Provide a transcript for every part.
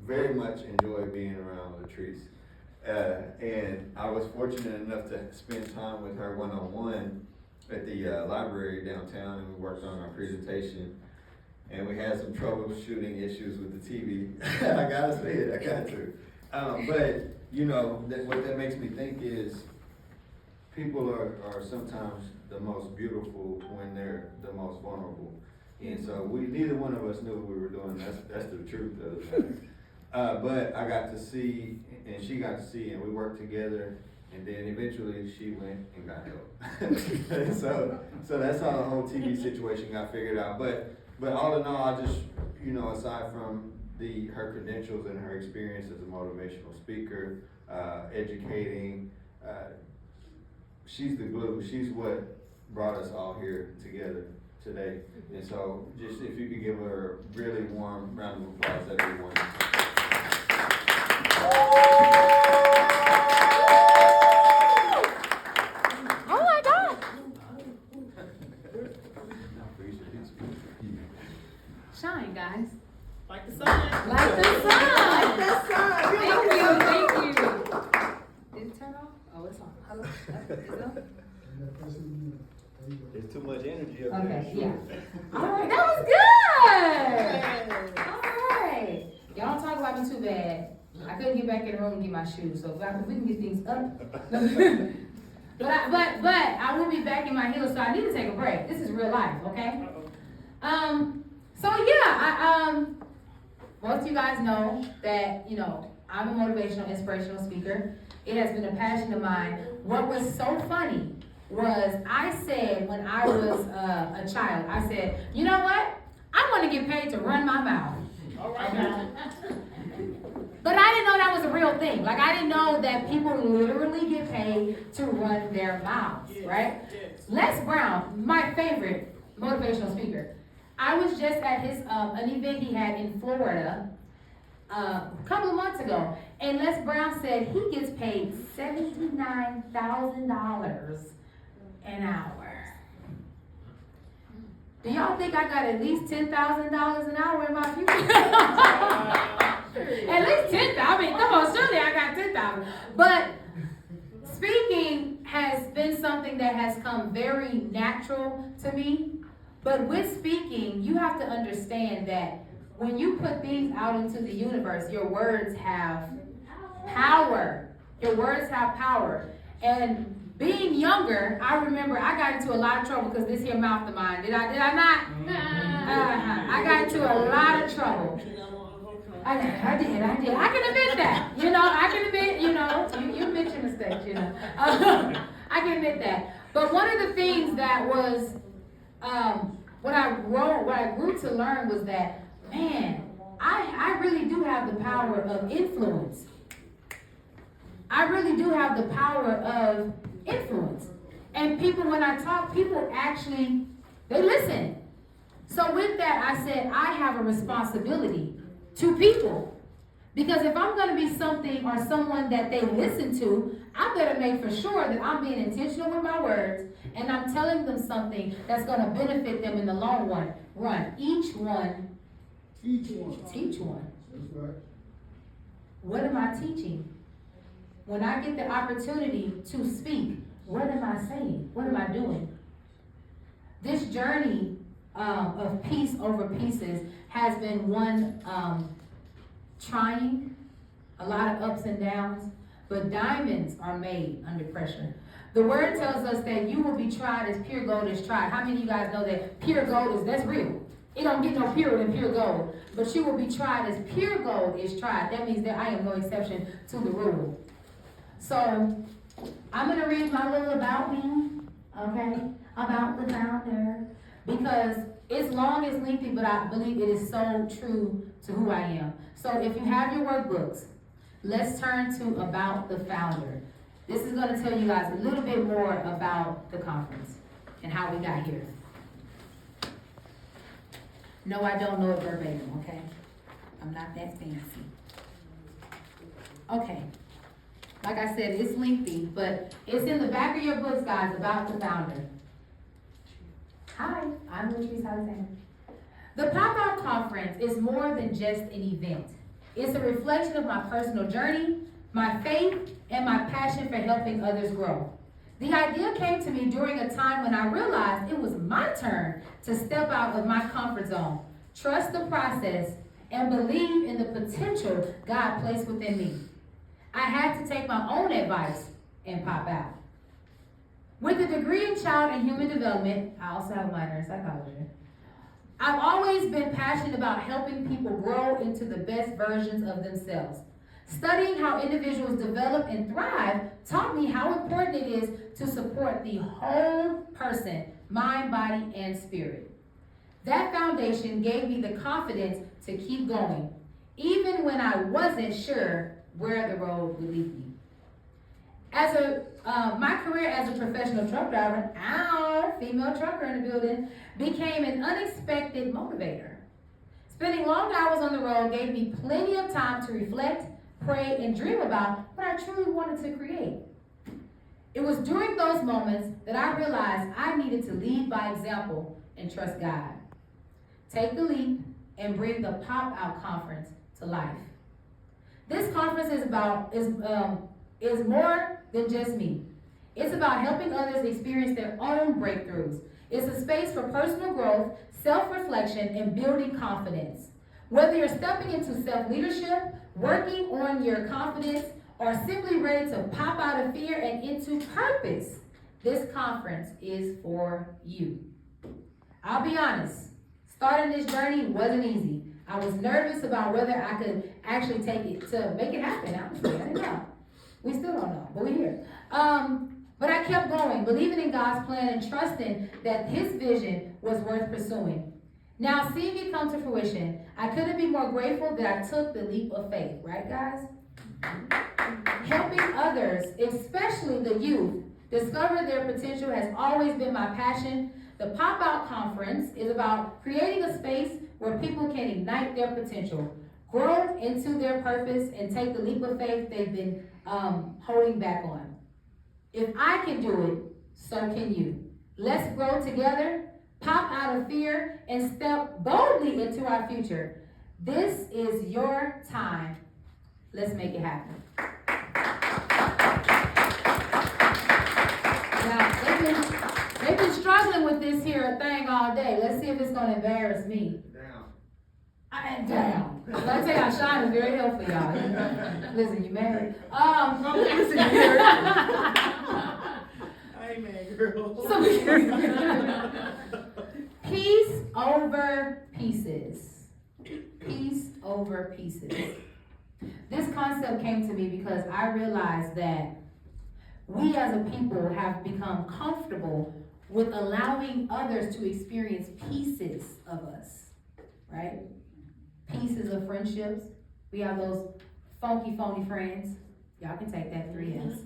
very much enjoy being around LaTrice. And I was fortunate enough to spend time with her one-on-one at the library downtown, and we worked on our presentation. And we had some troubleshooting issues with the TV. I gotta say it, I got to. But, you know, what that makes me think is people are sometimes the most beautiful when they're the most vulnerable. And so neither one of us knew what we were doing. That's the truth of the matter. But I got to see, and she got to see, and we worked together. And then eventually she went and got help. so that's how the whole TV situation got figured out. But all in all, I just, you know, aside from her credentials and her experience as a motivational speaker, educating, she's the glue. She's what brought us all here together today. And so just if you could give her a really warm round of applause, that'd be wonderful. Oh my God. Shine, guys. Like the sun. Like the sun. Like the sun. Thank you. Did it turn off? Oh, it's on. Hello? Is it on? There's too much energy up there. Okay, yeah. All right, that was good. All right. Y'all don't talk about me too bad. I couldn't get back in the room and get my shoes, so if we can get things up. but I will be back in my heels, so I need to take a break. This is real life, okay? So yeah, most of you guys know that, you know, I'm a motivational, inspirational speaker. It has been a passion of mine. What was so funny was I said when I was a child, I said, you know what? I want to get paid to run my mouth. All right now. But I didn't know that was a real thing. Like, I didn't know that people literally get paid to run their mouths, right? Yes. Les Brown, my favorite motivational speaker. I was just at his an event he had in Florida a couple of months ago, and Les Brown said he gets paid $79,000 an hour. Do y'all think I got at least $10,000 an hour in my future? At least 10,000. I mean, come on, surely I got 10,000. But speaking has been something that has come very natural to me. But with speaking, you have to understand that when you put things out into the universe, your words have power. Your words have power. And being younger, I remember I got into a lot of trouble because this here mouth of mine. Did I not? I got into a lot of trouble. I did. I can admit that. You know, I can admit, you know, you admit your mistakes, you know. I can admit that. But one of the things that was, what I grew to learn was that, man, I really do have the power of influence. I really do have the power of influence. And people, when I talk, people actually, they listen. So with that, I said, I have a responsibility to people. Because if I'm going to be something or someone that they listen to, I better make for sure that I'm being intentional with my words and I'm telling them something that's going to benefit them in the long run. Each one. Teach one. That's right. What am I teaching? When I get the opportunity to speak, what am I saying? What am I doing? This journey of piece over pieces has been one trying, a lot of ups and downs, but diamonds are made under pressure. The word tells us that you will be tried as pure gold is tried. How many of you guys know that pure gold that's real? It don't get no purer than pure gold. But you will be tried as pure gold is tried. That means that I am no exception to the rule. So, I'm going to read my little about me, okay? About the founder. Because it's long, it's lengthy, but I believe it is so true to who I am. So if you have your workbooks, let's turn to About the Founder. This is going to tell you guys a little bit more about the conference and how we got here. No, I don't know it verbatim, okay? I'm not that fancy. Okay. Like I said, it's lengthy, but it's in the back of your books, guys, About the Founder. Hi, I'm LaTrice Alexander. The Pop-Out Conference is more than just an event. It's a reflection of my personal journey, my faith, and my passion for helping others grow. The idea came to me during a time when I realized it was my turn to step out of my comfort zone, trust the process, and believe in the potential God placed within me. I had to take my own advice and pop out. With a degree in child and human development, I also have a minor in psychology. I've always been passionate about helping people grow into the best versions of themselves. Studying how individuals develop and thrive taught me how important it is to support the whole person, mind, body, and spirit. That foundation gave me the confidence to keep going, even when I wasn't sure where the road would lead me. My career as a professional truck driver, female trucker in the building, became an unexpected motivator. Spending long hours on the road gave me plenty of time to reflect, pray, and dream about what I truly wanted to create. It was during those moments that I realized I needed to lead by example and trust God. Take the leap and bring the Pop Out Conference to life. This conference is more than just me. It's about helping others experience their own breakthroughs. It's a space for personal growth, self-reflection, and building confidence. Whether you're stepping into self-leadership, working on your confidence, or simply ready to pop out of fear and into purpose, this conference is for you. I'll be honest, starting this journey wasn't easy. I was nervous about whether I could actually take it to make it happen. Honestly, I didn't know. We still don't know, but we're here. But I kept going, believing in God's plan and trusting that His vision was worth pursuing. Now, seeing it come to fruition, I couldn't be more grateful that I took the leap of faith, right, guys? Helping others, especially the youth, discover their potential has always been my passion. The Pop Out Conference is about creating a space where people can ignite their potential, grow into their purpose, and take the leap of faith they've been holding back on. If I can do it, so can you. Let's grow together, pop out of fear, and step boldly into our future. This is your time. Let's make it happen. Now, they've been struggling with this here thing all day. Let's see if it's going to embarrass me. I am down. Let me tell y'all, Sean is very helpful, y'all. Listen, you married? Listen here. Amen, girl. Peace over pieces. Peace over pieces. This concept came to me because I realized that we as a people have become comfortable with allowing others to experience pieces of us, right? Pieces of friendships. We have those funky, phony friends. Y'all can take that 3S.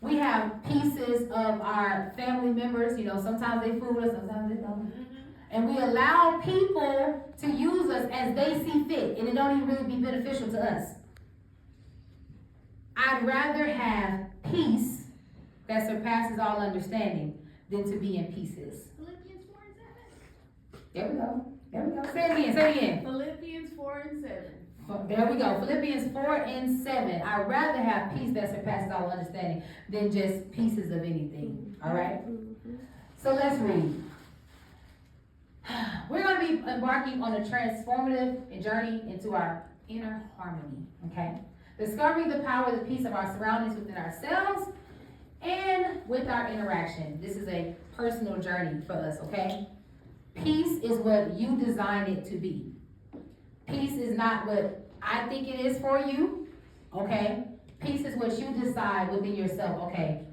We have pieces of our family members. You know, sometimes they fool us, sometimes they don't. And we allow people to use us as they see fit, and it don't even really be beneficial to us. I'd rather have peace that surpasses all understanding than to be in pieces. Philippians 4:7. There we go. There we go. Say it again. Philippians 4:7. There we go. Philippians 4:7. I'd rather have peace that surpasses all understanding than just pieces of anything. All right? So let's read. We're going to be embarking on a transformative journey into our inner harmony. Okay? Discovering the power of the peace of our surroundings within ourselves and with our interaction. This is a personal journey for us. Okay? Peace is what you design it to be. Peace is not what I think it is for you, okay? Peace is what you decide within yourself, okay?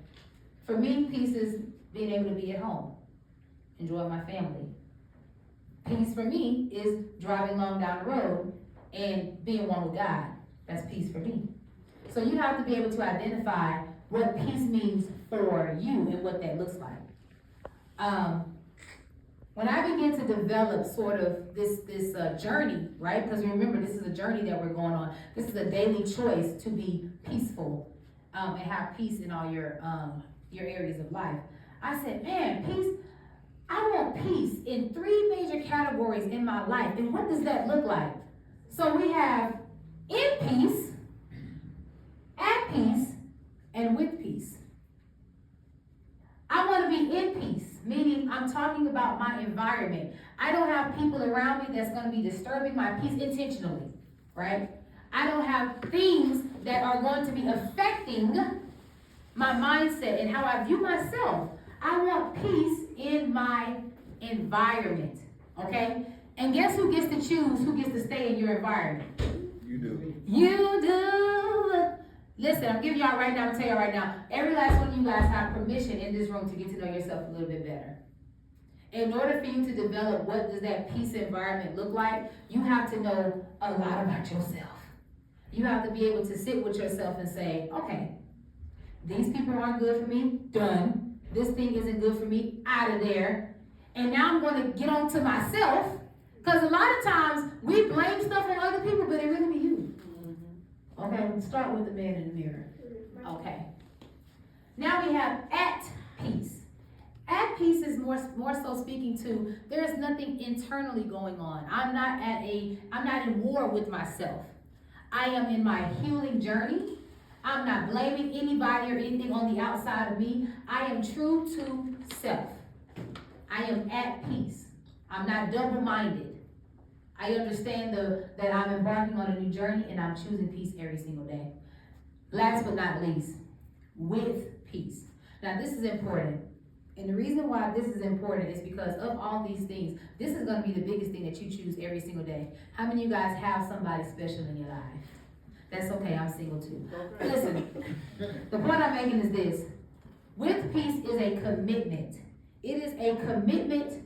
For me, peace is being able to be at home, enjoy my family. Peace for me is driving along down the road and being one with God. That's peace for me. So you have to be able to identify what peace means for you and what that looks like. When I begin to develop sort of this journey, right? Because remember, this is a journey that we're going on. This is a daily choice to be peaceful and have peace in all your areas of life. I said, man, peace. I want peace in 3 major categories in my life. And what does that look like? So we have in peace, at peace, and with peace. I want to be in peace, meaning I'm talking about my environment. I don't have people around me that's going to be disturbing my peace intentionally, right? I don't have things that are going to be affecting my mindset and how I view myself. I want peace in my environment, okay? And guess who gets to choose who gets to stay in your environment? You do. You do. Listen, I'm giving y'all right now, I'm telling y'all right now, every last one of you guys have permission in this room to get to know yourself a little bit better. In order for you to develop what does that peace environment look like, you have to know a lot about yourself. You have to be able to sit with yourself and say, okay, these people aren't good for me, done. This thing isn't good for me, out of there. And now I'm going to get on to myself, because a lot of times we blame stuff on other people, but it really be you. Okay, let's start with the man in the mirror. Okay. Now we have at peace. At peace is more so speaking to there is nothing internally going on. I'm not in war with myself. I am in my healing journey. I'm not blaming anybody or anything on the outside of me. I am true to self. I am at peace. I'm not double-minded. I understand that I'm embarking on a new journey and I'm choosing peace every single day. Last but not least, with peace. Now this is important. And the reason why this is important is because of all these things, this is going to be the biggest thing that you choose every single day. How many of you guys have somebody special in your life? That's okay, I'm single too. Listen, the point I'm making is this. With peace is a commitment. It is a commitment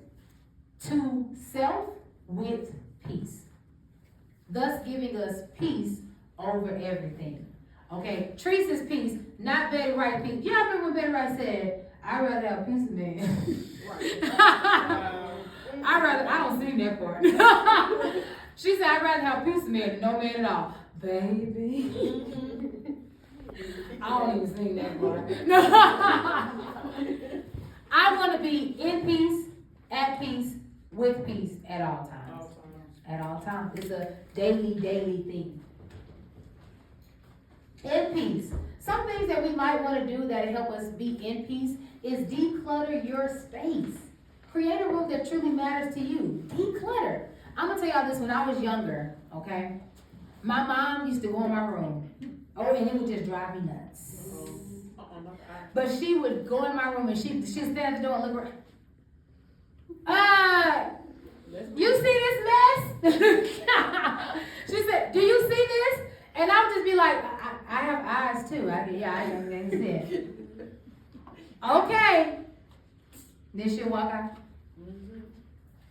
to self with peace. Thus giving us peace over everything. Okay, Treese's peace, not Betty Wright peace. Y'all remember when Betty Wright said, I'd rather have peace than man. I don't sing that part. She said, I'd rather have peace than man than no man at all. Baby. I don't even sing that part. No. I want to be in peace, at peace, with peace at all times. At all times. It's a daily thing. In peace. Some things that we might want to do that help us be in peace is declutter your space. Create a room that truly matters to you. Declutter. I'm going to tell y'all this when I was younger, okay? My mom used to go in my room. Oh, and it would just drive me nuts. But she would go in my room and she'd stand at the door and look around. You see this mess? She said, do you see this? And I would just be like, I have eyes too. I understand. Okay. Then she'll walk out.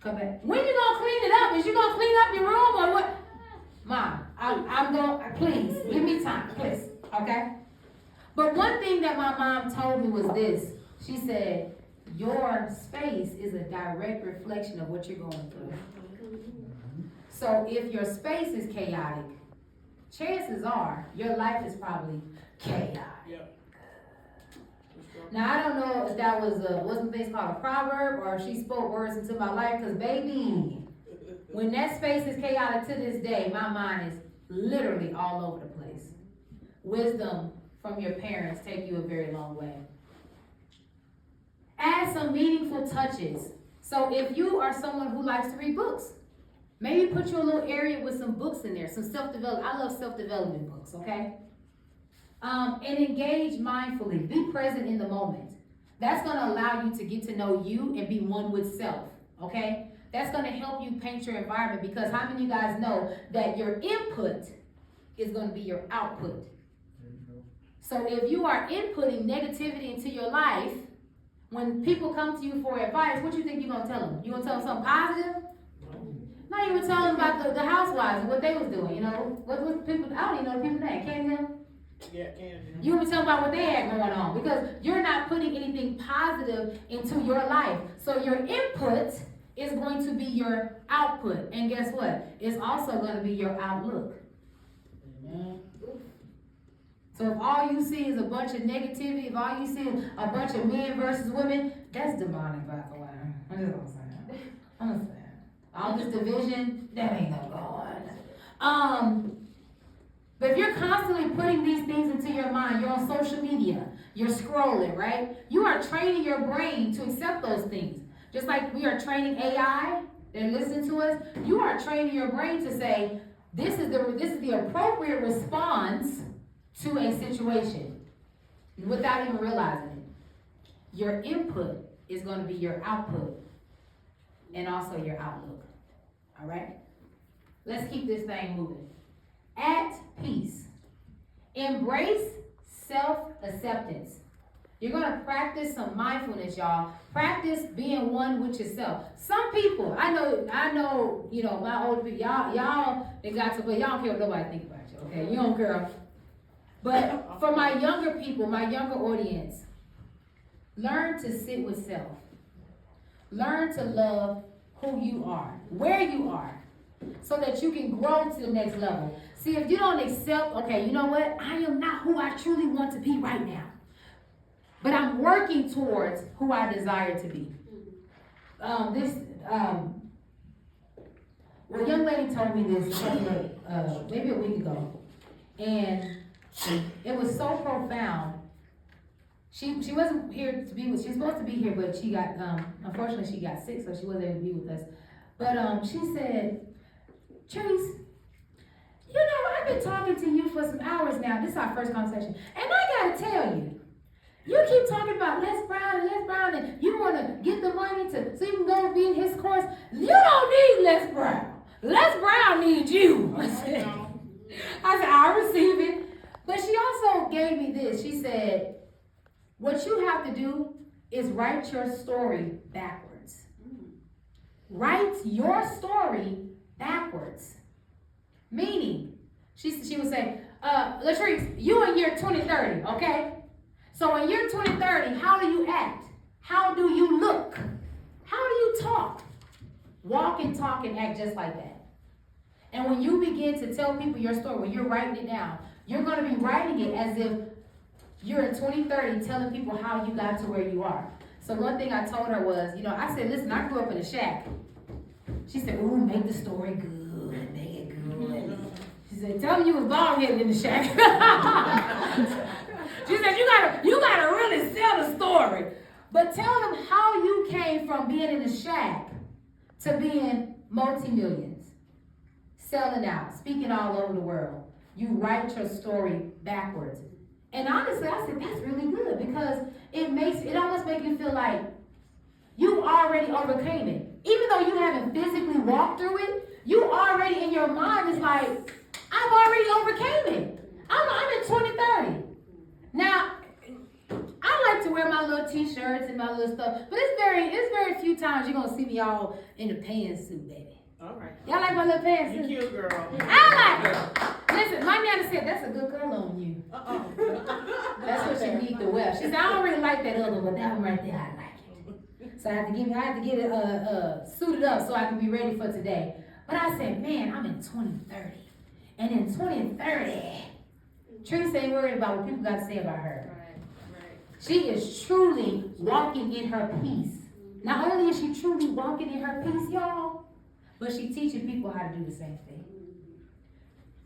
Come back. When you gonna clean it up? Is you gonna clean up your room or what? Mom, I'm gonna, please, give me time, please. Okay? But one thing that my mom told me was this. She said, your space is a direct reflection of what you're going through. So if your space is chaotic, chances are your life is probably chaotic. Yeah. Now I don't know if that was wasn't things called a proverb or if she spoke words into my life, because baby, when that space is chaotic to this day, my mind is literally all over the place. Wisdom from your parents take you a very long way. Add some meaningful touches. So if you are someone who likes to read books, maybe put you a little area with some books in there, some self-development. I love self-development books, okay? And engage mindfully. Be present in the moment. That's going to allow you to get to know you and be one with self, okay? That's going to help you paint your environment, because how many of you guys know that your input is going to be your output? So if you are inputting negativity into your life, when people come to you for advice, what do you think you're going to tell them? You going to tell them something positive? No, you were telling them about the housewives and what they was doing, you know? What people, I don't even know the people's name. Candy? Yeah, can. You were telling about what they had going on, because you're not putting anything positive into your life. So your input is going to be your output. And guess what? It's also going to be your outlook. Amen. So if all you see is a bunch of negativity, if all you see is a bunch of men versus women, that's demonic, by the way. I'm just saying. All this division, that ain't no God. But if you're constantly putting these things into your mind, you're on social media, you're scrolling, right? You are training your brain to accept those things. Just like we are training AI, they're listening to us, you are training your brain to say, this is the appropriate response to a situation without even realizing it. Your input is going to be your output and also your outlook. All right? Let's keep this thing moving. At peace. Embrace self-acceptance. You're going to practice some mindfulness, y'all. Practice being one with yourself. Some people, I know, you know, my older people, y'all, they got to, but y'all don't care what nobody think about you, okay? You don't care. But for my younger people, my younger audience, learn to sit with self. Learn to love who you are, where you are, so that you can grow to the next level. See, if you don't accept, okay, you know what? I am not who I truly want to be right now. But I'm working towards who I desire to be. Well, a young lady told me this maybe a week ago, and it was so profound. She wasn't here to be with. She was supposed to be here, but she got unfortunately she got sick, so she wasn't able to be with us. But she said, "Trace, you know, I've been talking to you for some hours now. This is our first conversation, and I gotta tell you." You keep talking about Les Brown, and you want to get the money so you can go be in his course. You don't need Les Brown. Les Brown needs you. I said, I receive it. But she also gave me this. She said, what you have to do is write your story backwards. Write your story backwards. Meaning, she would say, LaTrice, you in year 2030, okay? So in year 2030, how do you act? How do you look? How do you talk? Walk and talk and act just like that. And when you begin to tell people your story, when you're writing it down, you're going to be writing it as if you're in 2030 telling people how you got to where you are. So one thing I told her was, you know, I said, listen, I grew up in a shack. She said, ooh, make the story good, make it good. She said, tell me you was bald-headed in the shack. She said, you gotta really sell the story. But tell them how you came from being in a shack to being multi-millions. Selling out, speaking all over the world. You write your story backwards. And honestly, I said, that's really good because it almost makes you feel like you already overcame it. Even though you haven't physically walked through it, you already in your mind is like, I've already overcame it. I'm in 2030. Now, I like to wear my little t-shirts and my little stuff, but it's very few times you're gonna see me all in a pantsuit, baby. All right. Y'all like my little pantsuit? You cute, girl. I like it. Listen, my nana said that's a good color on you. That's what you need to wear. She said I don't really like that other one, but that one right there I like it. So I had to get it suited up so I can be ready for today. But I said, man, I'm in 2030, and in 2030. Teresa ain't worried about what people got to say about her. Right. She is truly walking in her peace. Not only is she truly walking in her peace, y'all, but she teaching people how to do the same thing.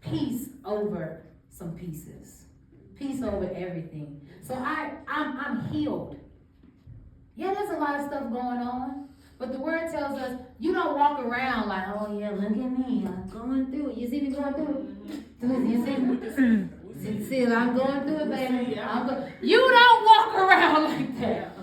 Peace over some pieces. Peace over everything. So I'm healed. Yeah, there's a lot of stuff going on. But the word tells us you don't walk around like, oh yeah, look at me, I'm going through it. You see me going through it? You see me? See, I'm going through it, baby. You don't walk around like that.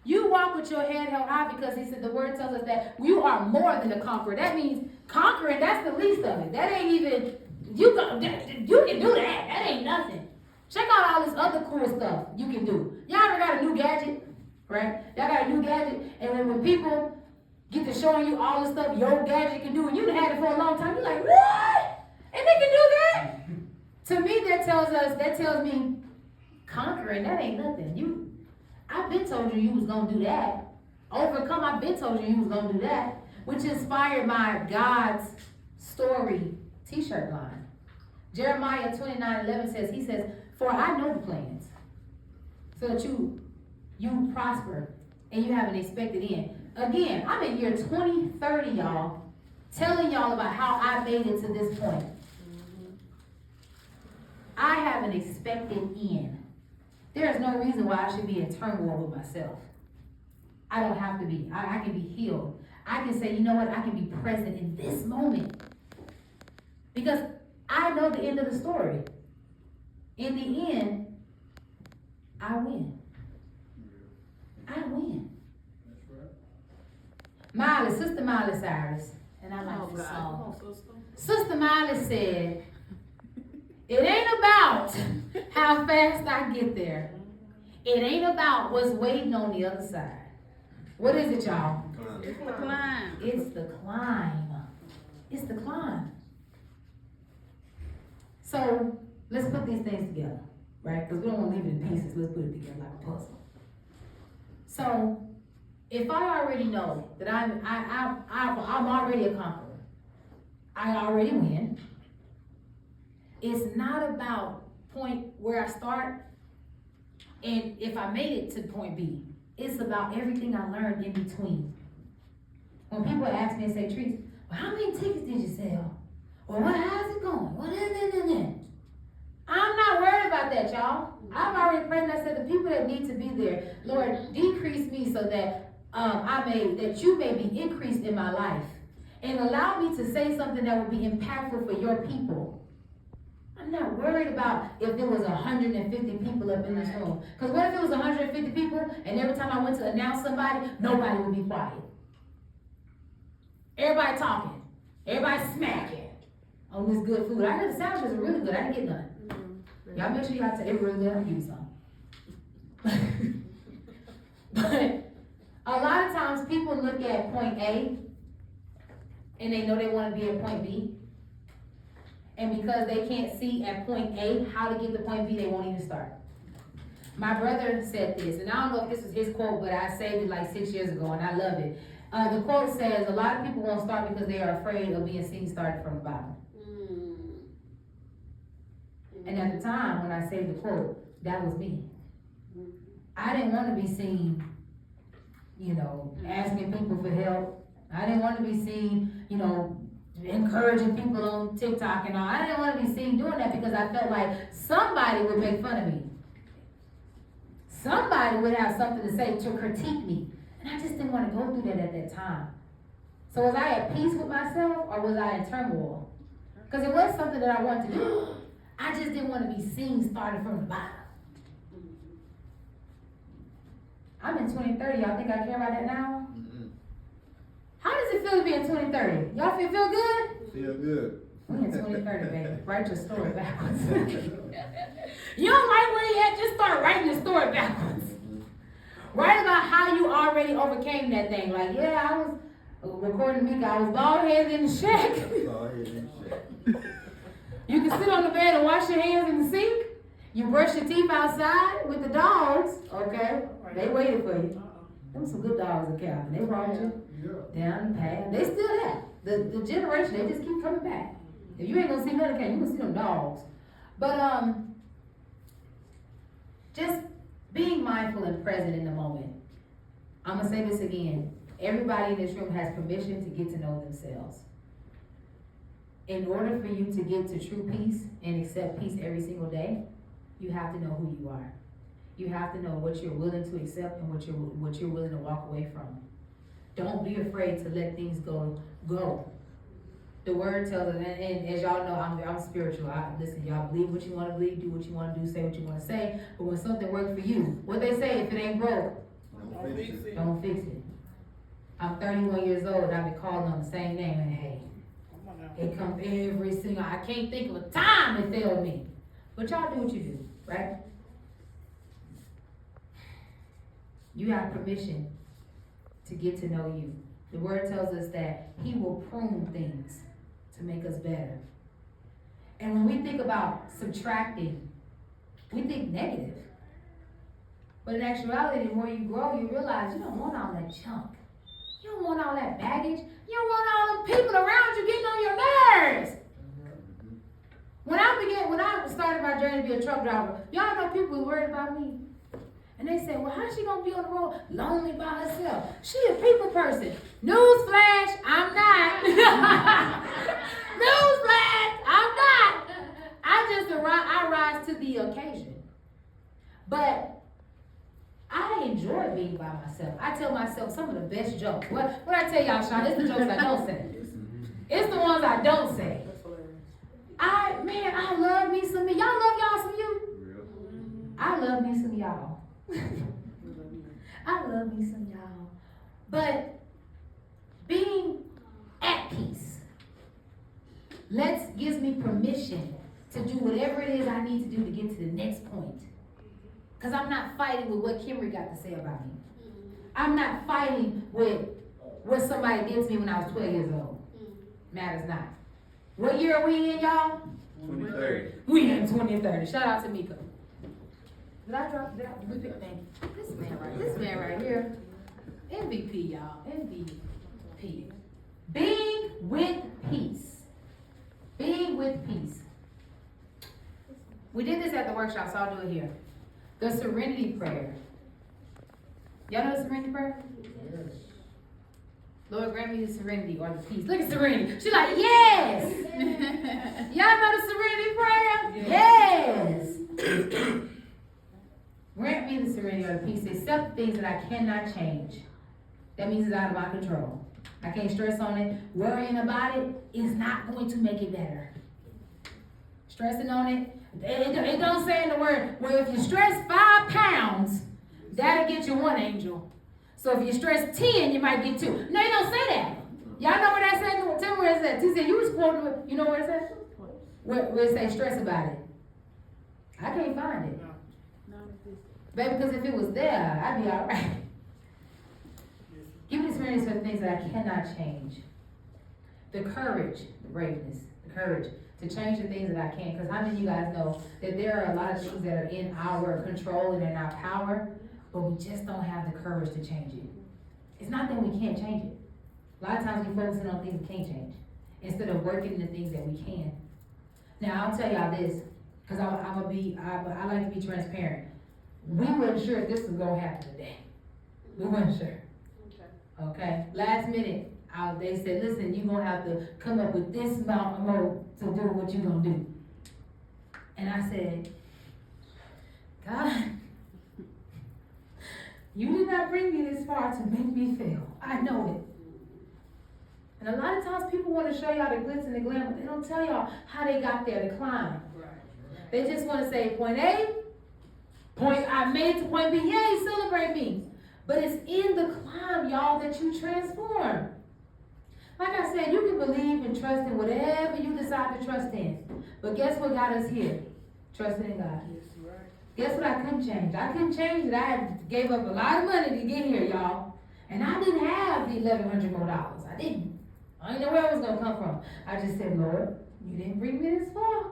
You walk with your head held high because he said the word tells us that you are more than a conqueror. That means conquering, that's the least of it. That ain't even, you can do that. That ain't nothing. Check out all this other cool stuff you can do. Y'all ever got a new gadget? Right? Y'all got a new gadget, and when people get to showing you all the stuff your gadget can do, and you've had it for a long time, you're like, what? And they can do that? To me, that tells me, conquering, that ain't nothing. I've been told you was gonna do that. Overcome, I've been told you was gonna do that. Which inspired my God's Story t-shirt line. Jeremiah 29:11 says, he says, for I know the plans, so that you prosper and you have an expected end. Again, I'm in year 2030, y'all, telling y'all about how I made it to this point. have an expected end. There is no reason why I should be in turmoil with myself. I don't have to be. I can be healed. I can say, you know what? I can be present in this moment. Because I know the end of the story. In the end, I win. I win. Miley, Sister Miley Cyrus, and I like this song. Sister Miley said, it ain't about how fast I get there. It ain't about what's waiting on the other side. What is it, y'all? It's the climb. It's the climb. It's the climb. So let's put these things together, right? Because we don't want to leave it in pieces. Let's put it together like a puzzle. So if I already know that I'm already a conqueror, I already win. It's not about point where I start and if I made it to point B. It's about everything I learned in between. When people ask me and say, Trees, well, how many tickets did you sell? Well, how's it going? Well, I'm not worried about that, y'all. I've already prayed and I said, the people that need to be there, Lord, decrease me so that that you may be increased in my life. And allow me to say something that will be impactful for your people. I'm not worried about if there was 150 people up in this room. Because what if it was 150 people and every time I went to announce somebody, nobody would be quiet? Everybody talking. Everybody smacking on this good food. I heard the sandwiches are really good. I didn't get none. Y'all make sure y'all tell everybody that I'm give you some. But a lot of times people look at point A and they know they want to be at point B. And because they can't see at point A how to get to point B, they won't even start. My brother said this, and I don't know if this was his quote, but I saved it like 6 years ago, and I love it. The quote says, a lot of people won't start because they are afraid of being seen started from the bottom. And at the time, when I saved the quote, that was me. I didn't want to be seen, asking people for help. I didn't want to be seen, encouraging people on TikTok and all. I didn't want to be seen doing that because I felt like somebody would make fun of me. Somebody would have something to say to critique me. And I just didn't want to go through that at that time. So was I at peace with myself or was I in turmoil? Because it was something that I wanted to do. I just didn't want to be seen starting from the bottom. I'm in 2030. Y'all think I care about that now? Mm-hmm. How does it feel to be in 2030? Y'all feel good? Feel good. We in 2030, baby. Write your story backwards. You don't write where you at, just start writing the story backwards. Write about how you already overcame that thing. Like, yeah, I was recording Mika, I was bald-headed in the shack. You can sit on the bed and wash your hands in the sink. You brush your teeth outside with the dogs, okay? They waited for you. Them some good dogs in Calvin. They brought you down the path. They still there. The generation, they just keep coming back. If you ain't gonna see none of them, you gonna see them dogs. But just being mindful and present in the moment. I'm gonna say this again. Everybody in this room has permission to get to know themselves. In order for you to get to true peace and accept peace every single day, you have to know who you are. You have to know what you're willing to accept and what you're willing to walk away from. Don't be afraid to let things go. The word tells us, and as y'all know, I'm spiritual. Listen, y'all believe what you want to believe, do what you want to do, say what you want to say. But when something works for you, what they say, if it ain't broke, don't fix it. I'm 31 years old and I've been calling on the same name, and hey, it comes every single. I can't think of a time it failed me. But y'all do what you do, right? You have permission to get to know you. The word tells us that he will prune things to make us better. And when we think about subtracting, we think negative. But in actuality, the more you grow, you realize you don't want all that junk. You don't want all that baggage. You don't want all them people around you getting on your nerves. When I started my journey to be a truck driver, y'all know people were worried about me. And they said, well, how's she going to be on the road lonely by herself? She a people person. Newsflash, I'm not. Newsflash, I'm not. I rise to to the occasion. But I enjoy being by myself. I tell myself some of the best jokes. What I tell y'all, Sean, it's the jokes I don't say. It's the ones I don't say. I love me some of y'all. Love y'all some of you? I love me some y'all. I love me some y'all. But being at peace gives me permission to do whatever it is I need to do to get to the next point. Because I'm not fighting with what Kimberly got to say about me. I'm not fighting with what somebody did to me when I was 12 years old. Matters not. What year are we in, y'all? 2030. We in 2030. Shout out to Mika. Did I pick name? This man right here. MVP, y'all. MVP. Being with peace. Being with peace. We did this at the workshop, so I'll do it here. The serenity prayer. Y'all know the serenity prayer? Yes. Lord, grant me the serenity or the peace. Look at serenity. She's like, yes. Y'all know the serenity prayer? Yes. Grant me the serenity or the peace. Accept things that I cannot change. That means it's out of my control. I can't stress on it. Worrying about it is not going to make it better. Stressing on it, it don't say in the word, well, if you stress 5 pounds, that'll get you 1 angel. So if you stress 10, you might get 2. No, you don't say that. Y'all know where that says? Tell me where it says. He said, you was quoting, you know where it says? Where it says stress about it. I can't find it. Baby, because if it was there, I'd be all right. Give me experience for the things that I cannot change. The courage, the braveness, the courage to change the things that I can. Because how many of you guys know that there are a lot of things that are in our control and in our power, but we just don't have the courage to change it. It's not that we can't change it. A lot of times we're focusing on things we can't change instead of working the things that we can. Now, I'll tell y'all this, because I like to be transparent. We weren't sure if this was going to happen today. We weren't sure. Okay? Last minute, they said, listen, you're going to have to come up with this amount of money to do what you're going to do. And I said, God, you did not bring me this far to make me fail. I know it. And a lot of times people want to show y'all the glitz and the glam, but they don't tell y'all how they got there to climb. They just want to say point A, I made it to point B, yay, celebrate me. But it's in the climb, y'all, that you transform. Like I said, you can believe and trust in whatever you decide to trust in. But guess what got us here? Trusting in God. Guess what I couldn't change? I couldn't change it. I had gave up a lot of money to get here, y'all. And I didn't have the $1,100 more. I didn't. I didn't know where it was going to come from. I just said, Lord, you didn't bring me this far.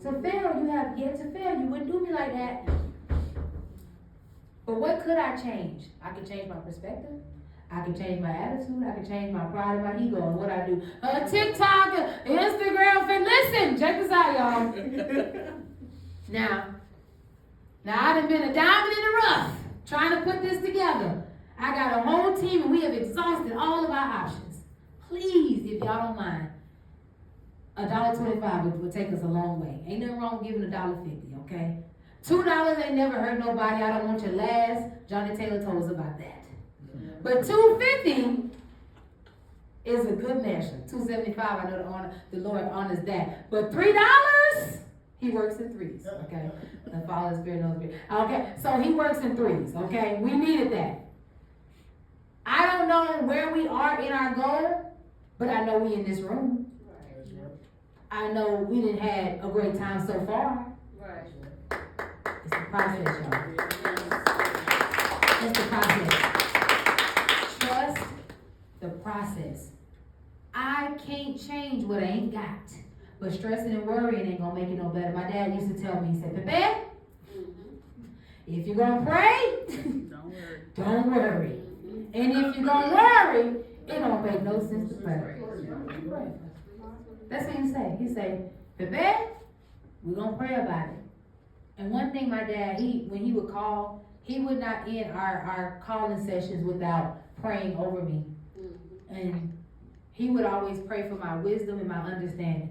To fail, you have yet to fail. You wouldn't do me like that. But what could I change? I could change my perspective. I could change my attitude. I could change my pride and my ego and what I do. TikTok, Instagram, listen, check this out, y'all. Now I'd have been a diamond in the rough trying to put this together. I got a whole team and we have exhausted all of our options. Please, if y'all don't mind, $1.25 would take us a long way. Ain't nothing wrong with giving $1.50, okay? $2 ain't never hurt nobody. I don't want your last. Johnny Taylor told us about that. But $2.50 is a good measure. $2.75, I know the Lord honors that. But $3, he works in threes, okay? The Father, Spirit, and Holy Spirit. Okay, so he works in threes, okay? We needed that. I don't know where we are in our goal, but I know we in this room. I know we didn't have a great time so far. It's the process, y'all. It's the process. Trust the process. I can't change what I ain't got. But stressing and worrying ain't gonna make it no better. My dad used to tell me, he said, Pepe, if you're gonna pray, don't worry. And if you're gonna worry, it don't make no sense to pray. That's what he say. He say, Pepe, we're gonna pray about it. And one thing my dad, when he would call, he would not end our calling sessions without praying over me. And he would always pray for my wisdom and my understanding.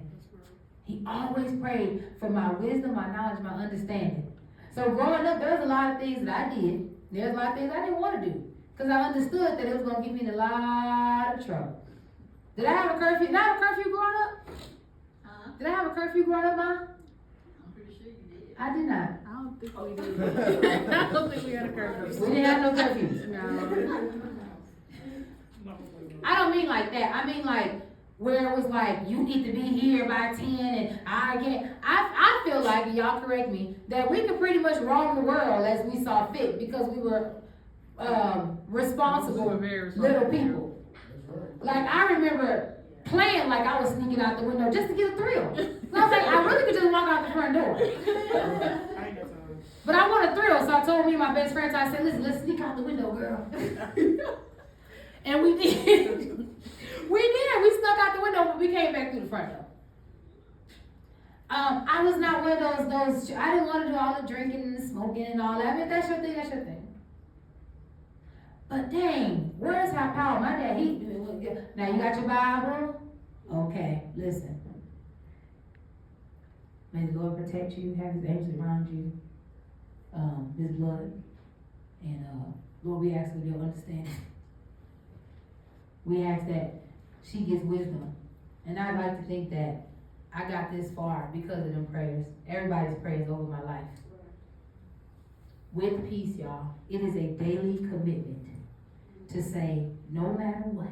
He always prayed for my wisdom, my knowledge, my understanding. So growing up, there was a lot of things that I did. There's a lot of things I didn't want to do. Because I understood that it was going to get me in a lot of trouble. Did I have a curfew? Did I have a curfew growing up? Did I have a curfew growing up, Ma? I'm pretty sure you did. I did not. I don't think we did. I don't think we had a curfew. We didn't have no curfews. No. I don't mean like that. I mean like where it was like you need to be here by 10 and I can't. I feel like, and y'all correct me, that we could pretty much roam the world as we saw fit because we were responsible We were very responsible. little people. Like I remember playing like I was sneaking out the window just to get a thrill. So I was like, I really could just walk out the front door. I ain't got time. But I want a thrill, so I told me and my best friends, I said, listen, let's sneak out the window, girl. And we did. We snuck out the window, but we came back through the front door. I was not one of those, I didn't want to do all the drinking and the smoking and all that. I mean, that's your thing, that's your thing. But dang, where's our power? My dad, now you got your Bible? Okay, listen. May the Lord protect you, have his angels around you, his blood. And Lord, we ask for your understanding. We ask that she gets wisdom. And I'd like to think that I got this far because of them prayers. Everybody's prayers over my life. With peace, y'all, it is a daily commitment to say, no matter what,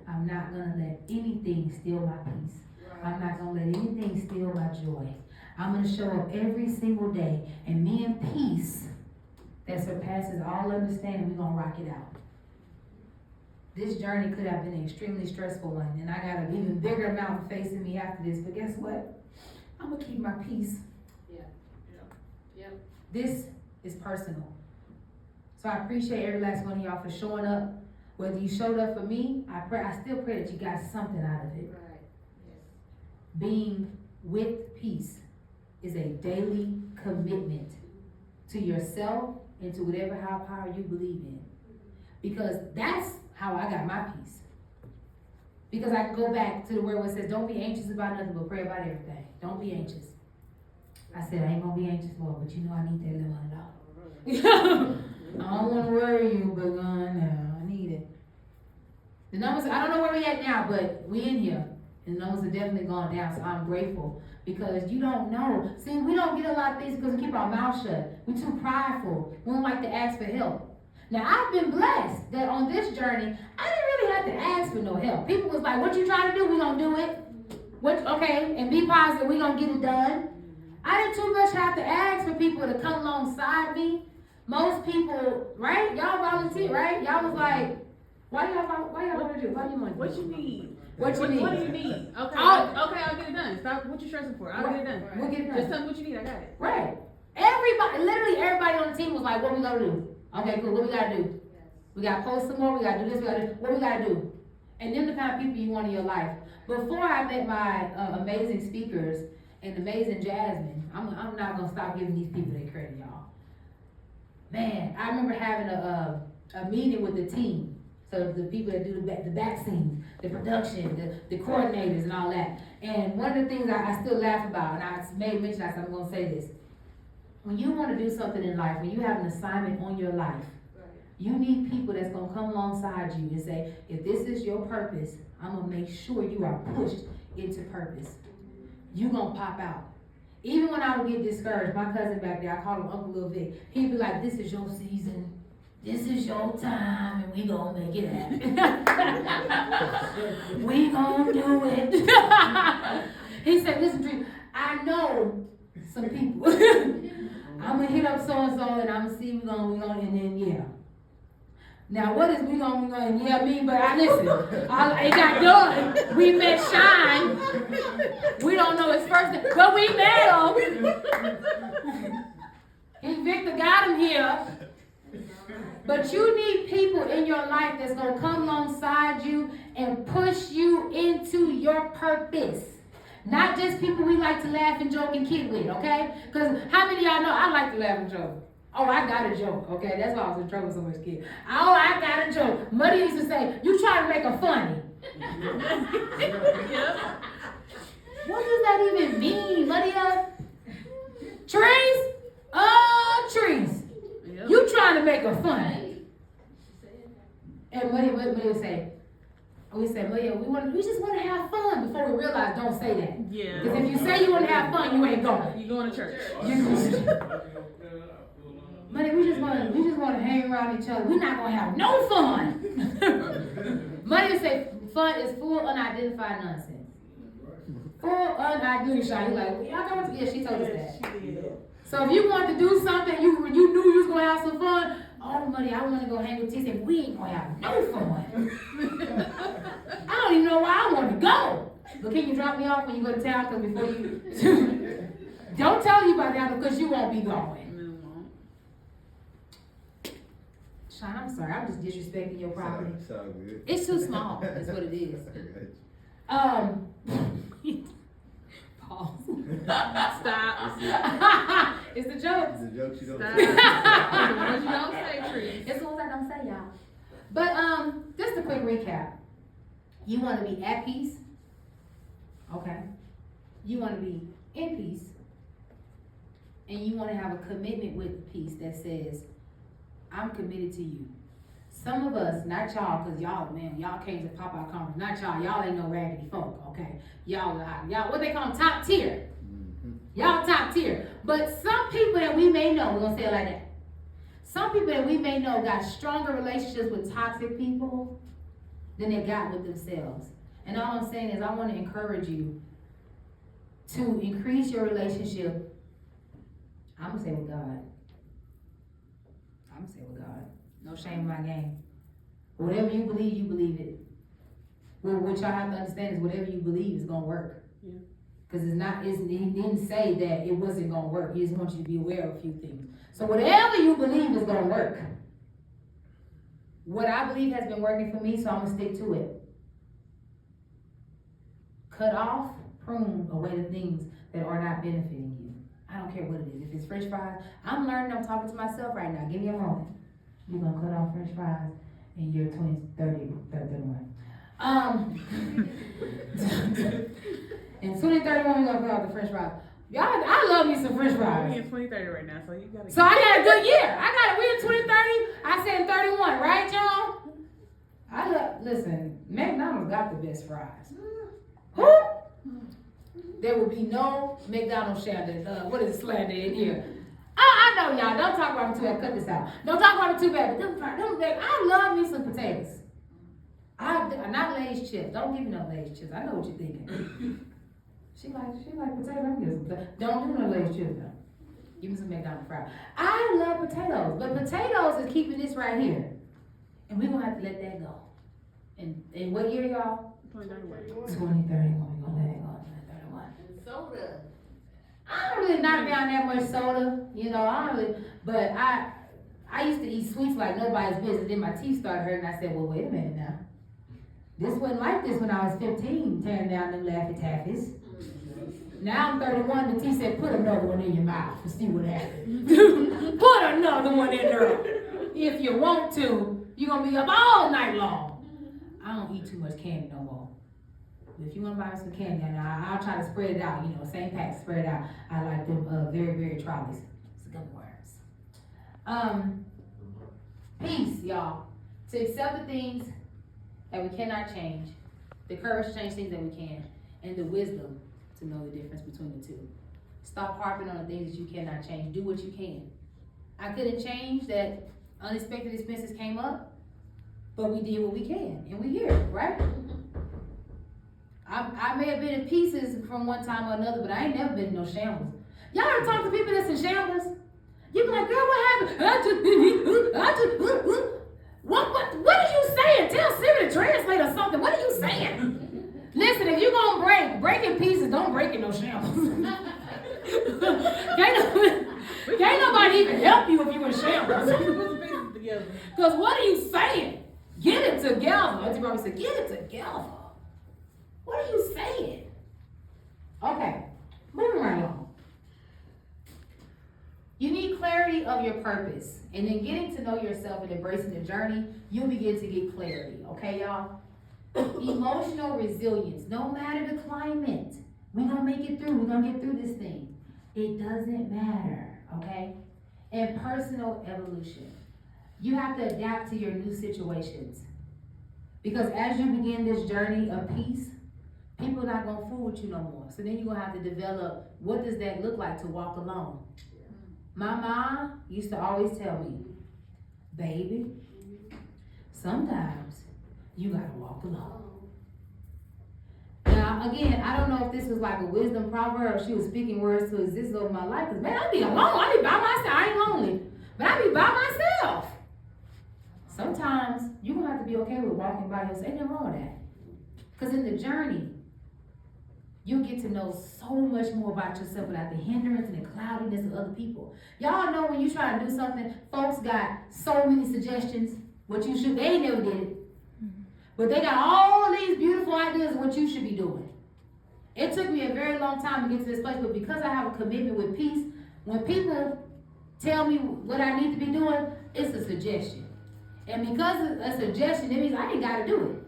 I'm not going to let anything steal my peace. I'm not going to let anything steal my joy. I'm going to show up every single day, and me and peace that surpasses all understanding, we're going to rock it out. This journey could have been an extremely stressful one, and I got an even bigger mountain facing me after this, but guess what? I'm going to keep my peace. Yep. This is personal. So I appreciate every last one of y'all for showing up. Whether you showed up for me, I still pray that you got something out of it. Right. Yes. Being with peace is a daily commitment to yourself and to whatever higher power you believe in. Because that's how I got my peace. Because I go back to the word where it says, don't be anxious about nothing, but pray about everything. Don't be anxious. I said, I ain't gonna be anxious, Lord, but you know I need that little $100. I don't want to worry you, but no, I need it. The numbers, I don't know where we at now, but we in here. And the numbers are definitely gone down, so I'm grateful. Because you don't know. See, we don't get a lot of things because we keep our mouth shut. We're too prideful. We don't like to ask for help. Now, I've been blessed that on this journey, I didn't really have to ask for no help. People was like, what you trying to do? We gonna do it. Okay, and be positive, we gonna get it done. I didn't too much have to ask for people to come alongside me. Most people, right? Y'all volunteer, right? Y'all was like, why y'all want to do? Why do you want to do? What you need? What you need? What do you need? Okay, Oh. okay, I'll get it done. Stop what you stressing for. I'll get it done. We'll get it done. Just tell me what you need. I got it. Right. Literally everybody on the team was like, what we gonna do? Okay, cool, what we gotta do? We gotta post some more, we gotta do this, we gotta do, what we gotta do? And them the kind of people you want in your life. Before I met my amazing speakers and amazing Jasmine, I'm not gonna stop giving these people their credit, y'all. Man, I remember having a meeting with the team. So the people that do the back scenes, the production, the coordinators and all that. And one of the things I still laugh about, and I made mention, I said I'm gonna say this. When you want to do something in life, when you have an assignment on your life, you need people that's going to come alongside you and say, if this is your purpose, I'm going to make sure you are pushed into purpose. You're going to pop out. Even when I would get discouraged, my cousin back there, I call him Uncle Lil Vic, he'd be like, this is your season. This is your time, and we going to make it happen. We going to do it. He said, listen, Dream, I know some people. I'm going to hit up so-and-so, and I'm going to see we going, and then, yeah. Now, what is we going, and yeah, me, but I listen. It got done. We met Shine. We don't know his first name, but we met him. Victor got him here. But you need people in your life that's going to come alongside you and push you into your purpose. Not just people we like to laugh and joke and kid with, okay? Because how many of y'all know I like to laugh and joke? Oh, I got a joke, okay? That's why I was in trouble so much, kid. Oh, I got a joke. Muddy used to say, you try to make a funny. What does that even mean, Lydia? Trees? Trees. Yep. You trying to make her fun. And what do we say? We say, Lydia, we just want to have fun before we realize don't say that. Yeah. Because if you say you want to have fun, you ain't going. You going to church. Money, we just want to hang around each other. We're not gonna have no fun. Money say fun is full unidentified nonsense. Full unidentified. He's like, well, y'all come together. She told us that. She did. So if you want to do something, you knew you was gonna have some fun. Oh, money, I want to go hang with T. Said we ain't gonna have no fun. I don't even know where I want to go. But can you drop me off when you go to town? Because before you don't tell you about that because you won't be going. Sean, I'm sorry, I'm just disrespecting your property. It's all good. It's too small, is what it is. Pause. Stop. It's the jokes. It's a joke you don't Stop. say. The ones you don't say, Trees. It's the ones I don't say, y'all. But just a quick recap. You want to be at peace. Okay. You want to be in peace. And you want to have a commitment with peace that says, I'm committed to you. Some of us, not y'all, because y'all, man, y'all came to pop out conference. Not y'all ain't no raggedy folk, okay? Y'all, what they call them, top tier. Y'all top tier. But some people that we may know, we're going to say it like that. Some people that we may know got stronger relationships with toxic people than they got with themselves. And all I'm saying is I want to encourage you to increase your relationship, I'm going to say with God. I'm going to say with God. No shame in my game. Whatever you believe it. Well, what y'all have to understand is whatever you believe is going to work. Yeah. Because he didn't say that it wasn't going to work. He just wants you to be aware of a few things. So whatever you believe is going to work. What I believe has been working for me, so I'm going to stick to it. Cut off, prune away the things that are not benefiting you. I don't care what it is. If it's french fries, I'm learning, I'm talking to myself right now. Give me a moment. You're going to cut off french fries in year 2031. In 2031, we're going to cut off the french fries. Y'all, I love me some french We're fries. in 2030 right now, so you gotta. So I got a good year. We in 2030. I said 31, right, y'all? Listen, McDonald's got the best fries. Who? There will be no McDonald's slander. What is slander in here? I know y'all. Don't talk about me too bad. Cut this out. Don't talk about me too bad. I love me some potatoes. Not Lay's chips. Don't give me no Lay's chips. I know what you're thinking. She like potatoes. I'm gonna get some potatoes. Don't do no Lay's chips though. Give me some McDonald's fries. I love potatoes, but potatoes is keeping this right here, and we're gonna have to let that go. And what year, y'all? 2031. 2031. We're gonna let it go. 2031. And soda. I don't really knock down that much soda, I don't really, but I used to eat sweets like nobody's business. Then my teeth started hurting. I said, well, wait a minute now. This wasn't like this when I was 15, tearing down them Laffy Taffies. Now I'm 31, the teacher said, put another one in your mouth and see what happens. Put another one in there. If you want to, you're going to be up all night long. I don't eat too much candy no more. If you want to buy me some candy, I'll try to spread it out, same pack, spread it out. I like them very, very trolleys. It's good words. Peace, y'all. To accept the things that we cannot change, the courage to change things that we can, and the wisdom to know the difference between the two. Stop harping on the things that you cannot change. Do what you can. I couldn't change that unexpected expenses came up, but we did what we can, and we here, right? I may have been in pieces from one time or another, but I ain't never been in no shambles. Y'all ever talk to people that's in shambles? You be like, girl, what happened? What are you saying? Tell Siri to translate or something. What are you saying? Listen, if you're gonna break in pieces, don't break in no shambles. Can't nobody even help you if you in shambles. Put the pieces together. Because what are you saying? Get it together. Auntie Barbie said, get it together. What are you saying? Okay, moving right along. You need clarity of your purpose. And then getting to know yourself and embracing the journey, you'll begin to get clarity. Okay, y'all? Emotional resilience. No matter the climate, We're gonna make it through. We're gonna get through this thing. It doesn't matter, okay? And personal evolution. You have to adapt to your new situations. Because as you begin this journey of peace, people are not gonna fool with you no more. So then you're gonna have to develop, what does that look like to walk alone? My mom used to always tell me, baby, sometimes you gotta walk alone. Now, again, I don't know if this was like a wisdom proverb, she was speaking words to exist over my life, because man, I be alone, I be by myself, I ain't lonely, but I be by myself. Sometimes you're gonna have to be okay with walking by yourself, ain't nothing wrong with that. Because in the journey, you'll get to know so much more about yourself without the hindrance and the cloudiness of other people. Y'all know when you try to do something, folks got so many suggestions, what you should, they ain't never did it. But they got all these beautiful ideas of what you should be doing. It took me a very long time to get to this place, but because I have a commitment with peace, when people tell me what I need to be doing, it's a suggestion. And because it's a suggestion, it means I ain't gotta do it.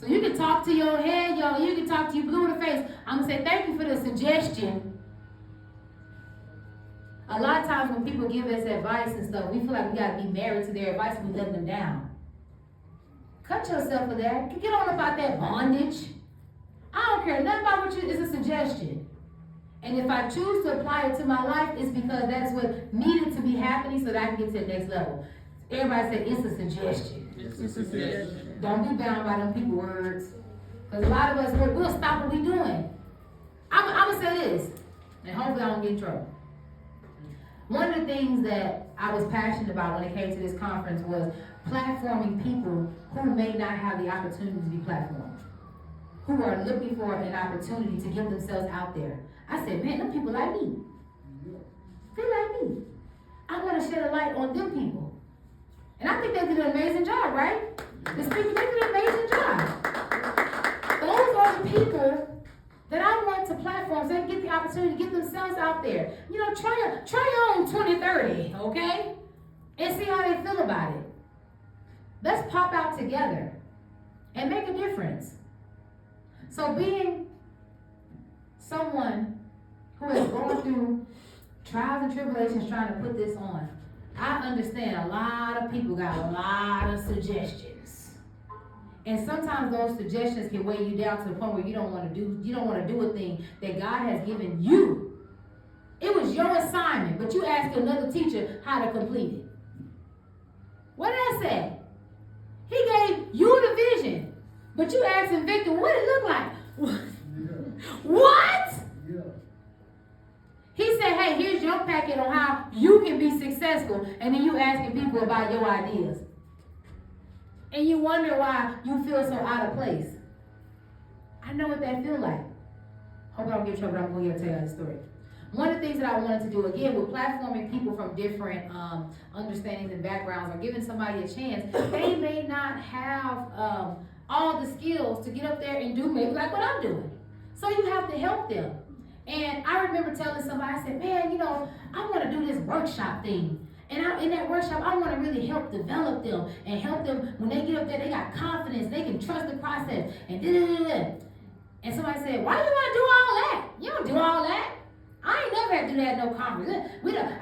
So you can talk to your head, you can talk to you blue in the face. I'm gonna say thank you for the suggestion. A lot of times when people give us advice and stuff, we feel like we gotta be married to their advice and we let them down. Cut yourself for that. Get on about that bondage. I don't care nothing about what you, it's a suggestion. And if I choose to apply it to my life, it's because that's what needed to be happening so that I can get to the next level. Everybody say it's a suggestion. It's a suggestion. Don't be bound by them people words. Because a lot of us, we'll stop what we're doing. I'm going to say this, and hopefully I don't get in trouble. One of the things that I was passionate about when it came to this conference was platforming people who may not have the opportunity to be platformed, who are looking for an opportunity to get themselves out there. I said, man, them people like me. They like me. I want to shed a light on them people. And I think they did an amazing job, right? The speakers, they did an amazing job. Those are the people that I want to platform so they can get the opportunity to get themselves out there. You know, try your own 2030, okay? And see how they feel about it. Let's pop out together and make a difference. So being someone who has gone through trials and tribulations trying to put this on, I understand a lot of people got a lot of suggestions. And sometimes those suggestions can weigh you down to the point where you don't want to do a thing that God has given you. It was your assignment, but you asked another teacher how to complete it. What did I say? He gave you the vision, but you asked him, Victor, what did it look like? What? Yeah. He said, hey, here's your packet on how you can be successful, and then you asking people about your ideas. And you wonder why you feel so out of place. I know what that feel like. Hope I don't get in trouble, I'm going to tell you the story. One of the things that I wanted to do, again, with platforming people from different understandings and backgrounds, or giving somebody a chance, they may not have all the skills to get up there and do maybe like what I'm doing. So you have to help them. And I remember telling somebody, I said, man, you know, I want to do this workshop thing. And in that workshop, I want to really help develop them and help them when they get up there, they got confidence, they can trust the process, and da-da-da-da. And somebody said, why you want to do all that? You don't do all that. I ain't never had to do that at no conference.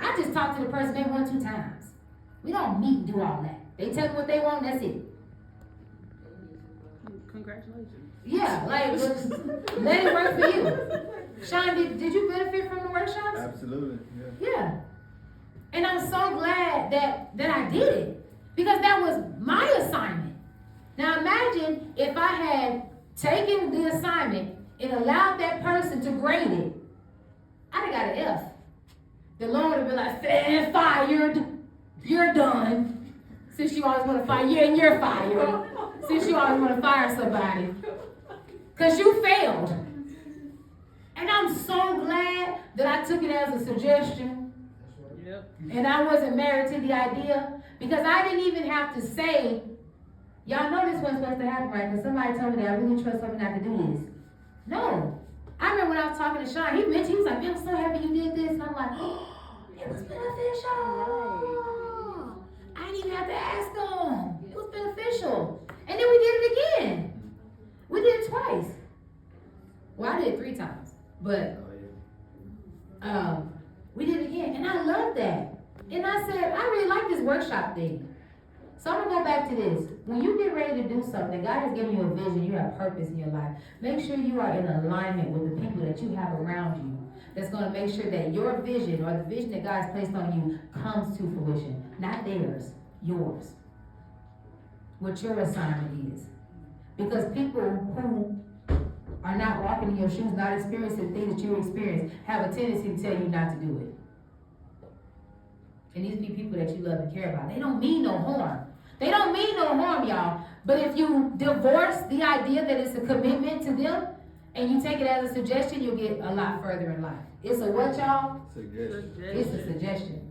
I just talk to the person maybe 1 or 2 times. We don't meet and do all that. They tell me what they want, that's it. Congratulations. Yeah, like, let it work for you. Sean, did you benefit from the workshops? Absolutely, yeah. Yeah. And I'm so glad that I did it, because that was my assignment. Now imagine if I had taken the assignment and allowed that person to grade it, I'd have got an F. The Lord would have been like, fired, you're done. Since you always want to fire, and you're fired. Since you always want to fire somebody. Because you failed. And I'm so glad that I took it as a suggestion. Yep. And I wasn't married to the idea, because I didn't even have to say, y'all know this wasn't supposed to happen, right? Because somebody told me that I really trust something I could do this. No. I remember when I was talking to Sean, he was like, man, I'm so happy you did this. And I'm like, oh, it was beneficial. I didn't even have to ask him. It was beneficial. And then we did it again. We did it twice. Well, I did it 3 times. But, we did it again, and I love that. And I said, I really like this workshop thing. So I'm gonna go back to this. When you get ready to do something, God has given you a vision, you have purpose in your life. Make sure you are in alignment with the people that you have around you. That's gonna make sure that your vision or the vision that God has placed on you comes to fruition. Not theirs, yours. What your assignment is. Because people who are not walking in your shoes, not experiencing the things that you experience, have a tendency to tell you not to do it. And these be people that you love and care about. They don't mean no harm. They don't mean no harm, y'all. But if you divorce the idea that it's a commitment to them, and you take it as a suggestion, you'll get a lot further in life. It's a what, y'all? Suggestion. It's a suggestion.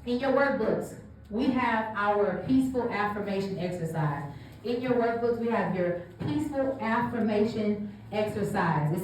In your workbooks, we have our peaceful affirmation exercise. In your workbooks, we have your peaceful affirmation exercise. It's